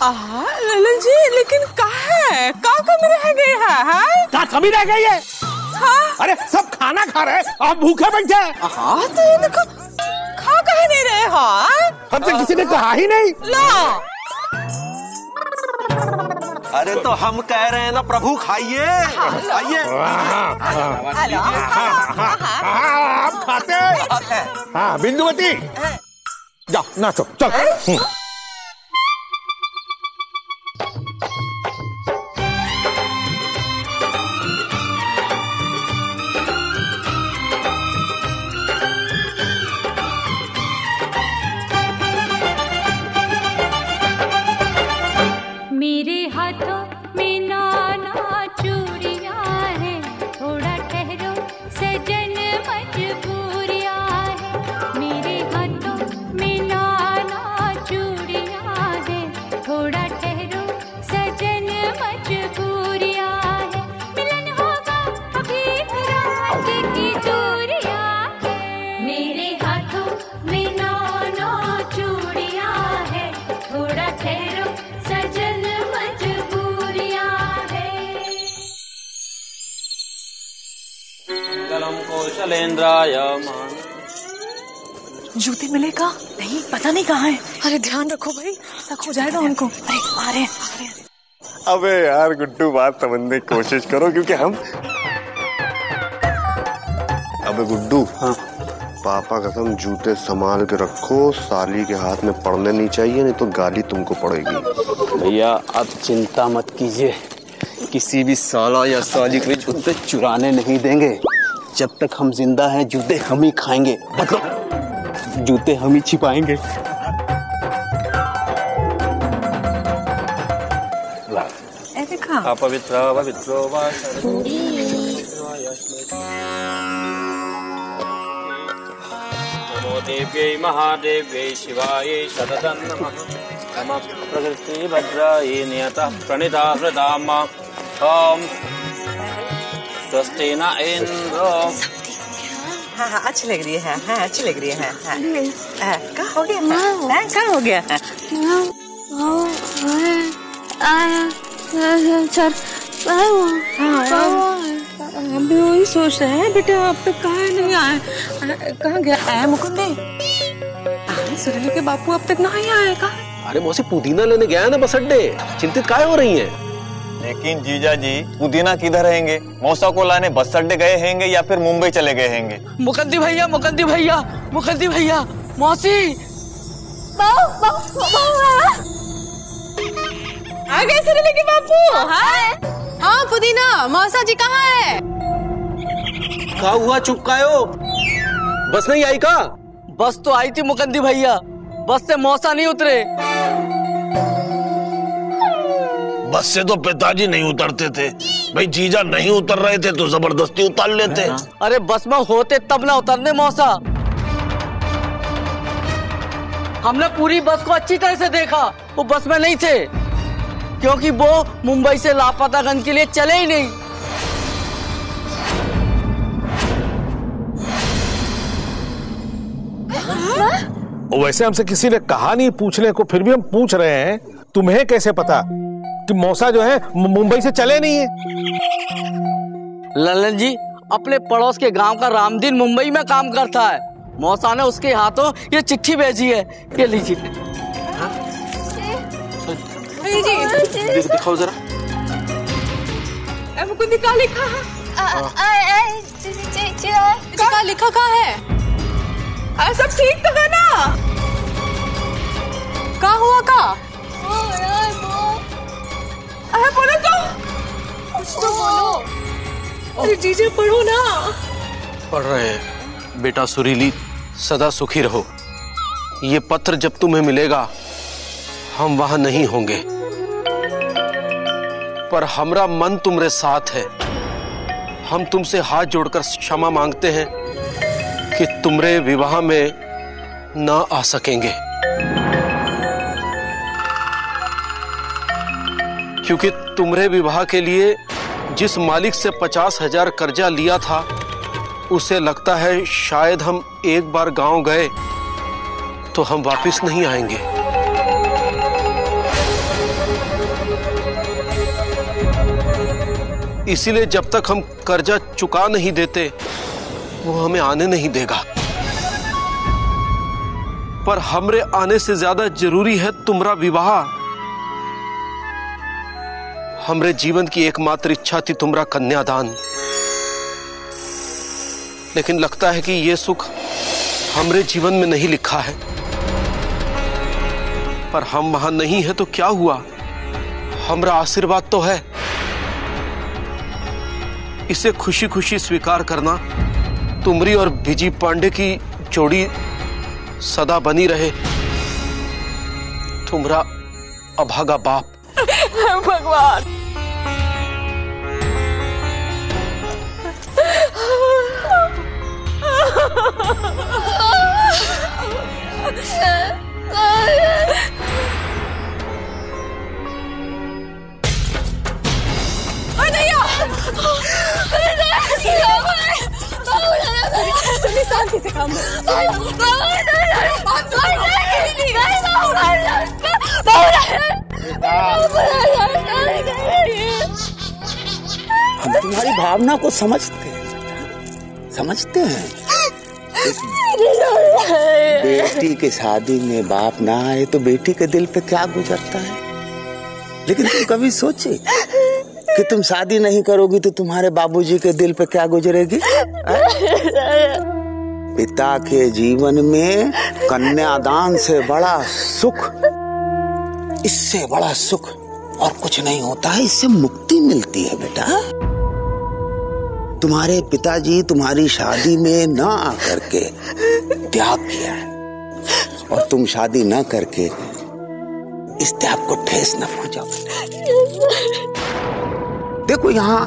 ललन जी, लेकिन का कमी रह गई है? क्या कमी रह गई है? हाँ? अरे सब खाना खा रहे हैं, आप भूखे बैठे हैं। हाँ तो ये देखो, खा कहे नहीं रहे। हाँ हमसे किसी ने कहा ही नहीं। ला अरे तो हम कह रहे हैं ना प्रभु, खाइए खाइए। आप खाते हैं? हाँ बिंदुवती, जाओ नाचो चल। मेरे हाथों में नाना चूड़ियां है, थोड़ा ठहरो सजन मजबूरियां है। मेरे हाथों में नाना चूड़ियां है, थोड़ा ठहरो सजन मजबूरियां है। मिलन होगा अभी रात की दूरियां है। मेरे हाथों में नाना चूड़ियां है, थोड़ा ठहरो सजन मजबूरियां है। मंगलम कौशलेंद्राय। जूते मिलेगा? नहीं, पता नहीं कहाँ है। अरे ध्यान रखो भाई, शक हो जाएगा उनको। अरे आ रहे हैं। अबे यार गुड्डू, बात समझने की कोशिश करो, क्योंकि हम अबे गुड्डू, हाँ पापा कसम जूते संभाल के रखो, साली के हाथ में पड़ने नहीं चाहिए, नहीं तो गाली तुमको पड़ेगी। भैया आप चिंता मत कीजिए, किसी भी साला या साली के जूते चुराने नहीं देंगे। जब तक हम जिंदा हैं जूते हम ही खाएंगे, मतलब जूते हम ही छिपाएंगे। अपवित्र पवित्रो वा नमो देव्यै महादेव्यै शिवायै शततं नमः। नमः प्रकृति भद्रायै नियतः प्रणिता हृदाम। ओम स्वस्ति न इंद्रो। हाँ अच्छी लग रही है। हाँ अच्छी लग रही है। क्या हो गया? क्या हो गया? हम भी वही सोच रहे हैं बेटा, अब तक कहाँ नहीं आए? कहाँ गया है मुकुंदी? सुरीली के बापू अब तक नहीं आए का? अरे मौसी पुदीना लेने गया है ना बस अड्डे, चिंतित काहे हो रही हैं? लेकिन जीजा जी पुदीना किधर रहेंगे? मौसा को लाने बस अड्डे गए हैंगे या फिर मुंबई चले गए हैंगे? मुकद्दी भैया, मुकद्दी भैया, मुकद्दी भैया, मौसी आ गए सुरीली के बापू। हाँ पुदीना, मौसा जी कहाँ है? क्या हुआ, चुप काहे हो? बस नहीं आई का? बस तो आई थी मुकद्दी भैया, बस से मौसा नहीं उतरे। बस से तो पिताजी नहीं उतरते थे भाई, जीजा नहीं उतर रहे थे तो जबरदस्ती उतार लेते। अरे बस में होते तब ना उतरने मौसा। हमने पूरी बस को अच्छी तरह से देखा, वो बस में नहीं थे, क्योंकि वो मुंबई से लापतागंज के लिए चले ही नहीं। वैसे हमसे किसी ने कहा नहीं पूछने को, फिर भी हम पूछ रहे हैं। तुम्हें कैसे पता कि मौसा जो है मुंबई से चले नहीं है? ललन जी, अपने पड़ोस के गांव का रामदीन मुंबई में काम करता है। मौसा ने उसके हाथों ये चिट्ठी भेजी है, ये लीजिए। दिखाओ जरा। मुकुंदी क्या लिखा है? क्या लिखा कहाँ है? सब ठीक तो है ना? क्या हुआ का? अरे बोलो तो, कुछ तो बोलो। अरे जीजे पढ़ो ना। पढ़ रहे हैं। बेटा सुरीली, सदा सुखी रहो। ये पत्र जब तुम्हें मिलेगा हम वहां नहीं होंगे, पर हमरा मन तुम्हारे साथ है। हम तुमसे हाथ जोड़कर क्षमा मांगते हैं कि तुम्हारे विवाह में ना आ सकेंगे, क्योंकि तुम्हारे विवाह के लिए जिस मालिक से 50,000 कर्जा लिया था, उसे लगता है शायद हम एक बार गांव गए तो हम वापस नहीं आएंगे। इसीलिए जब तक हम कर्जा चुका नहीं देते वो हमें आने नहीं देगा। पर हमरे आने से ज्यादा जरूरी है तुम्हारा विवाह। हमरे जीवन की एकमात्र इच्छा थी तुम्हारा कन्यादान, लेकिन लगता है कि ये सुख हमरे जीवन में नहीं लिखा है। पर हम वहां नहीं है तो क्या हुआ, हमरा आशीर्वाद तो है। इसे खुशी खुशी स्वीकार करना। तुमरी और विजय पांडे की जोड़ी सदा बनी रहे। तुम्हारा अभागा बाप। भगवान, शांति से काम हम तुम्हारी भावना को समझते हैं। बेटी की शादी में बाप ना आए तो बेटी के दिल पे क्या गुजरता है। लेकिन तुम कभी सोचे कि तुम शादी नहीं करोगी तो तुम्हारे बाबूजी के दिल पे क्या गुजरेगी? पिता के जीवन में कन्यादान से बड़ा सुख, इससे बड़ा सुख और कुछ नहीं होता है। इससे मुक्ति मिलती है बेटा। तुम्हारे पिताजी तुम्हारी शादी में न आकर के त्याग किया और तुम शादी न करके इस त्याग को ठेस न पहुंचाओ। देखो यहाँ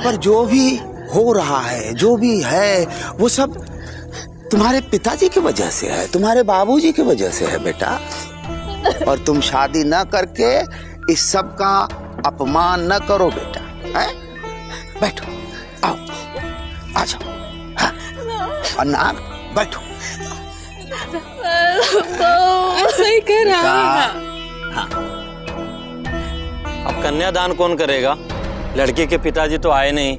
पर जो भी हो रहा है, जो भी है, वो सब तुम्हारे पिताजी की वजह से है, तुम्हारे बाबूजी की वजह से है बेटा। और तुम शादी न करके इस सब का अपमान न करो बेटा। है? बैठो, आओ, आ जाओ। हाँ, और ना बैठो। सही कह रहा है। हाँ। अब कन्यादान कौन करेगा? लड़की के पिताजी तो आए नहीं।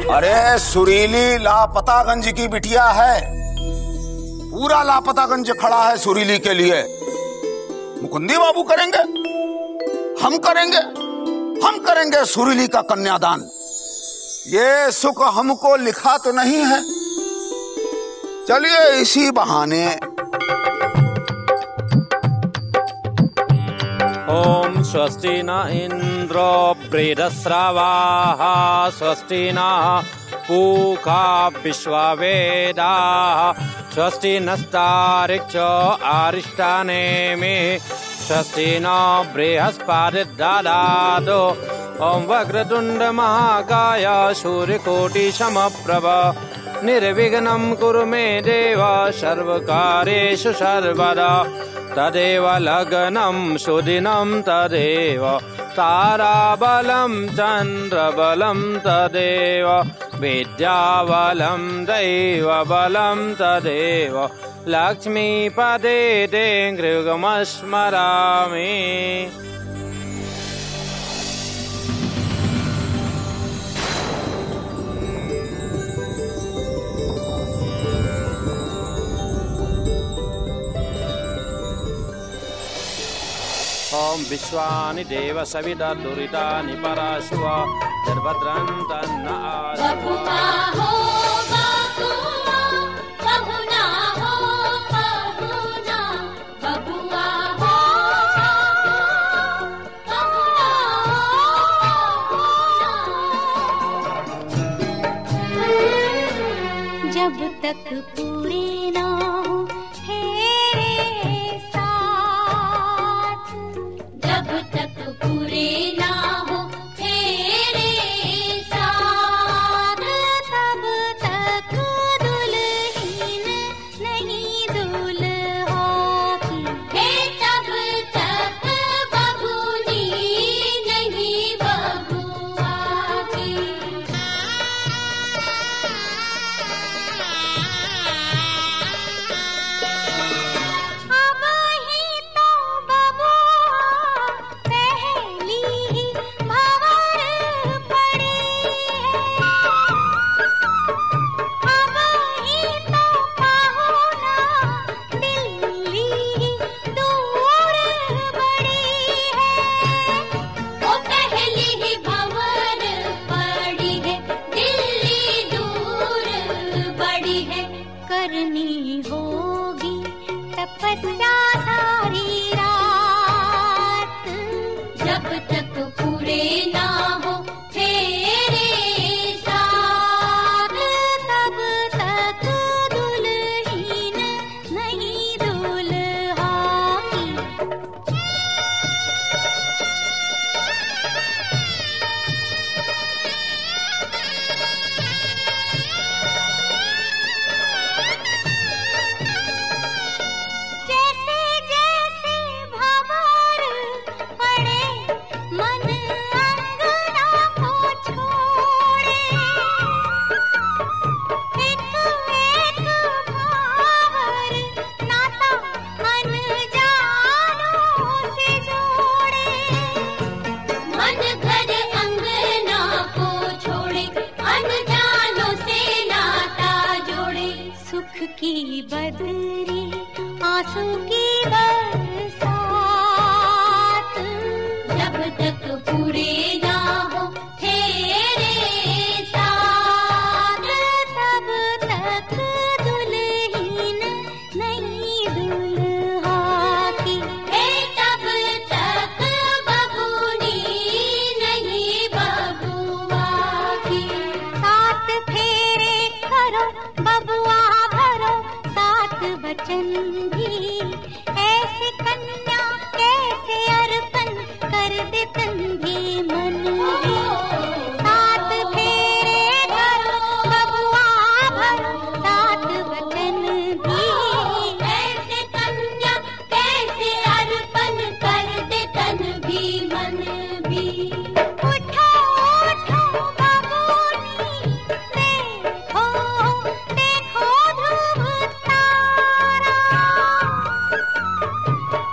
अरे सुरीली लापतागंज की बिटिया है, पूरा लापतागंज खड़ा है सुरीली के लिए। मुकुंदी बाबू करेंगे, हम करेंगे सुरीली का कन्यादान। ये सुख हमको लिखा तो नहीं है, चलिए इसी बहाने। ओम स्वस्ति न इंद्रो बृहस्रवाः स्वस्ति न पूषा विश्ववेदाः स्वस्ति नस्तार्क्ष्यो अरिष्टानेमिः स्वस्ति न बृहस्पतिर्दधातु। ओम वक्रतुंड महाकाय सूर्यकोटि समप्रभ निर्विघ्नं कुरु मे देव सर्वकार्येषु सर्वदा। तदेव लग्नं सुदिनं तदेव ताराबलं चन्द्रबलं तदेव विद्याबलं दैवबलं तदेव लक्ष्मीपदे ते गृहमस्मरामि। ओम विश्वानि देव सविता दुरितानि पराशुवा निर्भद्रं तन्न आशुवा। जब तक पूरे ना हो तेरे साथ, जब तक पूरे ना हो तेरे साथ, तब तक दुल्हन नहीं दुल्हा की, तब तक बबूनी नहीं बबुआ की। है करनी होगी तपस्या सारी रात, जब तक पूरे ना हो तेरे साथ, तब तक दुल्हन नहीं दुल्हा की। जैसे जैसे भंवर पड़े मन अंगना को छोड़े, एक एक भंवर नाता अनजानों से जोड़े, मन घर अंगना को छोड़े अनजानों से नाता जोड़े, सुख की बदरी आंसू की बरसात, जब तक पूरे ना हो तेरे साथ, तब तक दुल्हन नहीं दुल्हा की। तब तक बबूनी नहीं बबुआ की। सात फेरे करो बबुआ भरो सात बचन भी, ऐसे कन्या कैसे अर्पण कर दे तन भी मन भी। सात फेरे करो बबुआ भरो सात बचन भी, ऐसे कन्या कैसे अर्पण कर दे तन भी मन भी। उठो उठो बबूनी देखो देखो ध्रुव तारा,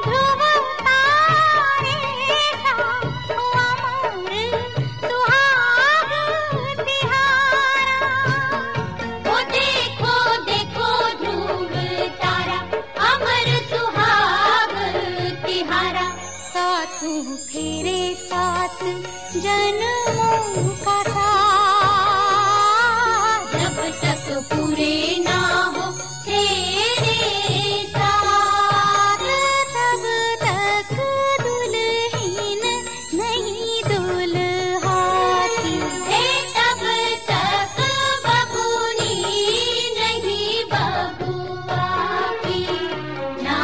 ध्रुव तारे सा अमर सुहाग तिहारा। ओ देखो देखो ध्रुव तारा अमर सुहाग तिहारा, सातों फेरे सात जन्मों का साथ, जब तक पूरे ना हो तेरे साथ, तब तक दुल्हन नहीं दुल्हा की। तब तक बबूनी नहीं बबुआ की। ना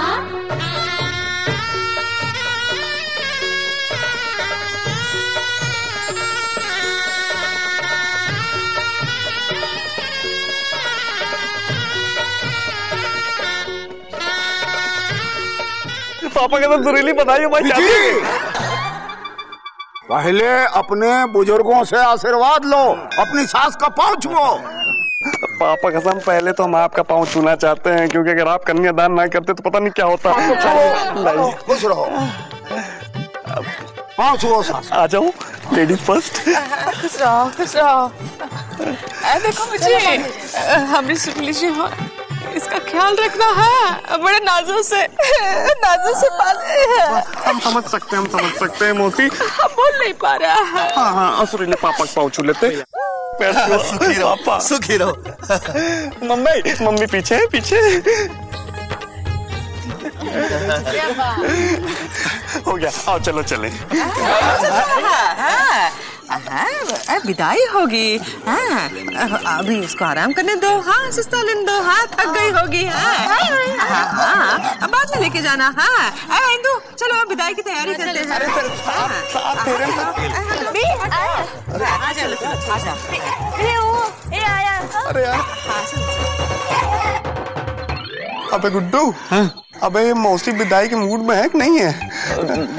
पापा का तो सुरीली बधाई हो भाई। पहले अपने बुजुर्गों से आशीर्वाद लो, अपनी सास का पाँव छुओ। पापा कसम पहले तो हम आपका पाँव छूना चाहते हैं, क्योंकि अगर आप कन्यादान ना करते तो पता नहीं क्या होता। खुश रहो, पाँव छुओ सास। आ जाओ लेडीज फर्स्ट। खुश रहो खुश रहो। देखो मुझे हमारी सुरीली जी इसका ख्याल रखना है, बड़े नाजों से पाले हैं। हम समझ सकते हैं मोती। हम बोल नहीं पा रहा है। हाँ हाँ सुरीली पापा का पाँव छू लेते। सुखी रहो पापा, सुखी रहो। मम्मी पीछे पीछे। हो गया, आओ चलो चले। विदाई होगी। हाँ अभी उसको आराम करने दो। हाँ सुस्ता लेने दो। हाँ थक गई होगी। हाँ अब बाद में लेके जाना। हाँ इंदु चलो अब विदाई की तैयारी करते हैं। अरे यार अबे गुड्डू, अबे ये मौसी विदाई के मूड में है कि नहीं है?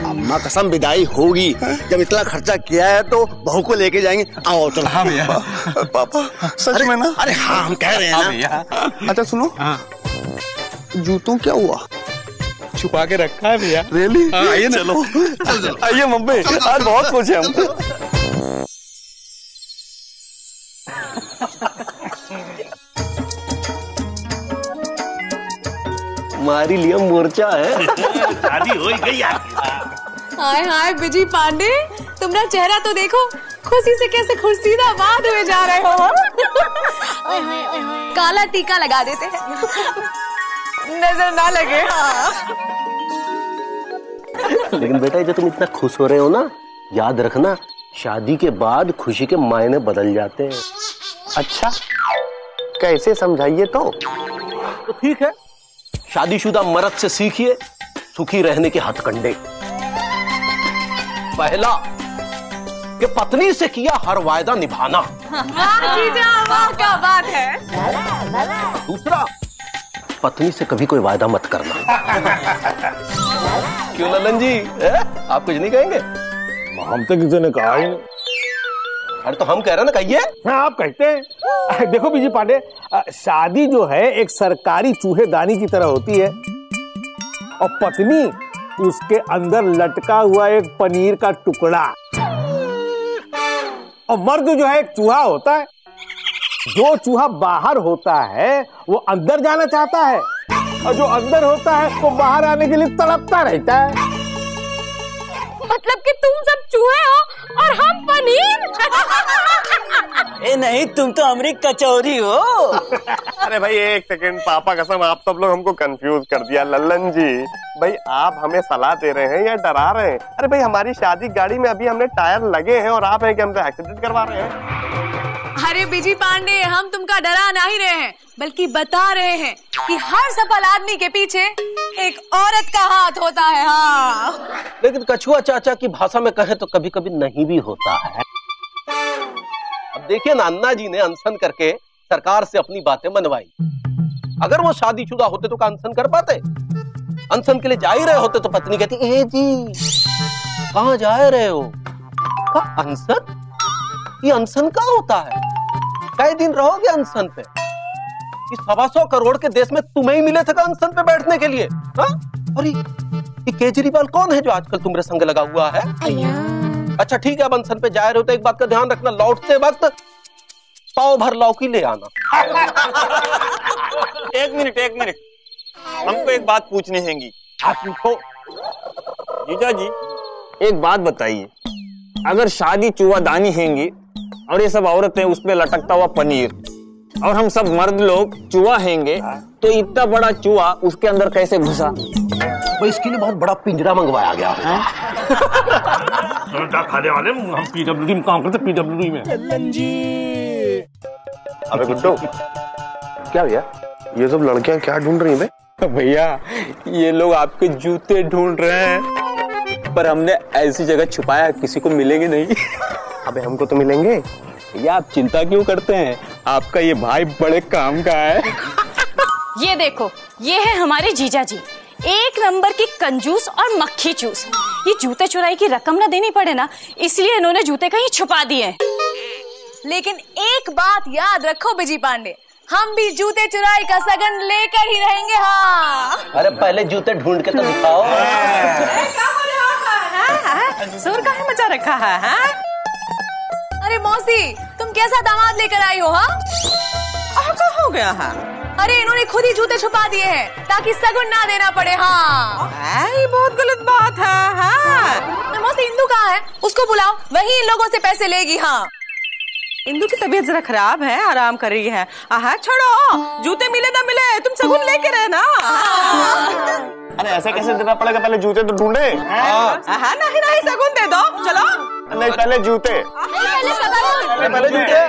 अम्मा कसम विदाई होगी। जब इतना खर्चा किया है तो बहू को लेके जाएंगे। आओ चलो। हाँ भैया। पापा सच में ना? अरे हाँ हम कह रहे हैं ना। अच्छा सुनो, जूतों क्या हुआ? छुपा के रखा है भैया। रियली? आइए ना। चलो आइए मम्मी, आज बहुत खुश है हम। हमारी लिए मोर्चा है। शादी हो गई यार। हाय हाय विजय पांडे, तुम्हारा चेहरा तो देखो, खुशी से कैसे खुर्शीदाबाद हुए जा रहे हो। काला टीका लगा देते हैं, नजर ना लगे। लेकिन बेटा जब तुम इतना खुश हो रहे हो ना, याद रखना शादी के बाद खुशी के मायने बदल जाते हैं। अच्छा कैसे समझाइए तो ठीक है, शादीशुदा मर्द से सीखिए सुखी रहने के हथकंडे। पहला कि पत्नी से किया हर वायदा निभाना। जीजा वाह क्या बात है। दूसरा, पत्नी से कभी कोई वायदा मत करना। क्यों ललन जी, आप कुछ नहीं कहेंगे? हम तो किसी ने कहा ही नहीं। अरे तो हम कह रहे हैं ना, कहिए। हाँ आप कहते हैं। देखो बीजी पांडे, शादी जो है एक सरकारी चूहेदानी की तरह होती है और पत्नी उसके अंदर लटका हुआ एक पनीर का टुकड़ा, और मर्द जो है एक चूहा होता है। जो चूहा बाहर होता है वो अंदर जाना चाहता है, और जो अंदर होता है वो बाहर आने के लिए तड़पता रहता है। मतलब कि तुम सब चूहे हो और हम पनीर। ए नहीं, तुम तो हमारी कचौरी हो। अरे भाई एक सेकंड, पापा कसम आप सब लोग हमको कंफ्यूज कर दिया। लल्लन जी भाई आप हमें सलाह दे रहे हैं या डरा रहे हैं? अरे भाई हमारी शादी गाड़ी में अभी हमने टायर लगे हैं और आप हैं कि हमसे एक्सीडेंट करवा रहे हैं? अरे बीजी पांडे, हम तुमका डरा नहीं रहे हैं, बल्कि बता रहे हैं कि हर सफल आदमी के पीछे एक औरत का हाथ होता है। हाँ, लेकिन कछुआ चाचा की भाषा में कहे तो कभी कभी नहीं भी होता है। अब देखिए ना, अन्ना जी ने अनशन करके सरकार से अपनी बातें मनवाई। अगर वो शादीशुदा होते तो क्या अनशन कर पाते? अनशन के लिए जा ही रहे होते तो पत्नी कहती, ए जी कहाँ जा रहे हो? अनशन? ये अनशन क्या होता है? कई दिन रहोगे अनशन पे? इस 125 करोड़ के देश में तुम्हें ही मिले थे का अनशन पे बैठने के लिए? हाँ? और ये केजरीवाल कौन है जो आजकल तुम्हारे संग लगा हुआ है? अच्छा ठीक है, अब अनशन पे जा रहे हो तो एक बात का ध्यान रखना, लौटते वक्त पाव भर लौकी ले आना। एक मिनट, हमको एक बात पूछनी हैगी। आप पूछो। जीजा जी एक बात बताइए, अगर शादी चूहादानी हैंगी और ये सब औरतें उस पे लटकता हुआ पनीर, और हम सब मर्द लोग चूहा हैंगे, तो इतना बड़ा चूहा उसके अंदर कैसे घुसा? तो इसके लिए बहुत बड़ा पिंजरा मंगवाया गया है। खाने वाले हम पीडब्ल्यूडी में काम करते, पीडब्ल्यूडी में। अबे गुड्डू क्या भैया ये सब लड़कियां क्या ढूंढ रही हैं? भैया ये लोग आपके जूते ढूंढ रहे हैं, पर हमने ऐसी जगह छुपाया किसी को मिलेंगे नहीं। अबे हमको तो मिलेंगे। भैया आप चिंता क्यों करते हैं, आपका ये भाई बड़े काम का है। ये देखो, ये है हमारे जीजा जी, एक नंबर की कंजूस और मक्खी चूस। ये जूते चुराई की रकम ना देनी पड़े ना, इसलिए इन्होंने जूते कहीं छुपा दिए। लेकिन एक बात याद रखो बिजी पांडे, हम भी जूते चुराई का सगन लेकर ही रहेंगे। हाँ, अरे पहले जूते ढूंढ के तो दिखाओ। सुर का है मचा रखा है? अरे मौसी, तुम कैसा दामाद लेकर आई हो? हाँ, क्या हो गया है? अरे इन्होंने खुद ही जूते छुपा दिए हैं ताकि सगुन ना देना पड़े। हाँ, ये बहुत गलत बात है। हाँ, मौसी इंदु कहाँ है? उसको बुलाओ, वही इन लोगों से पैसे लेगी। हाँ, इंदु की तबीयत जरा खराब है, आराम कर रही है। छोड़ो, जूते मिले ना मिले तुम सगुन लेके रहना। अरे ऐसा कैसे देना पड़ेगा? पहले जूते तो ढूंढे। नहीं सगुन दे दो, चलो। नहीं पहले जूते, पहले जूते।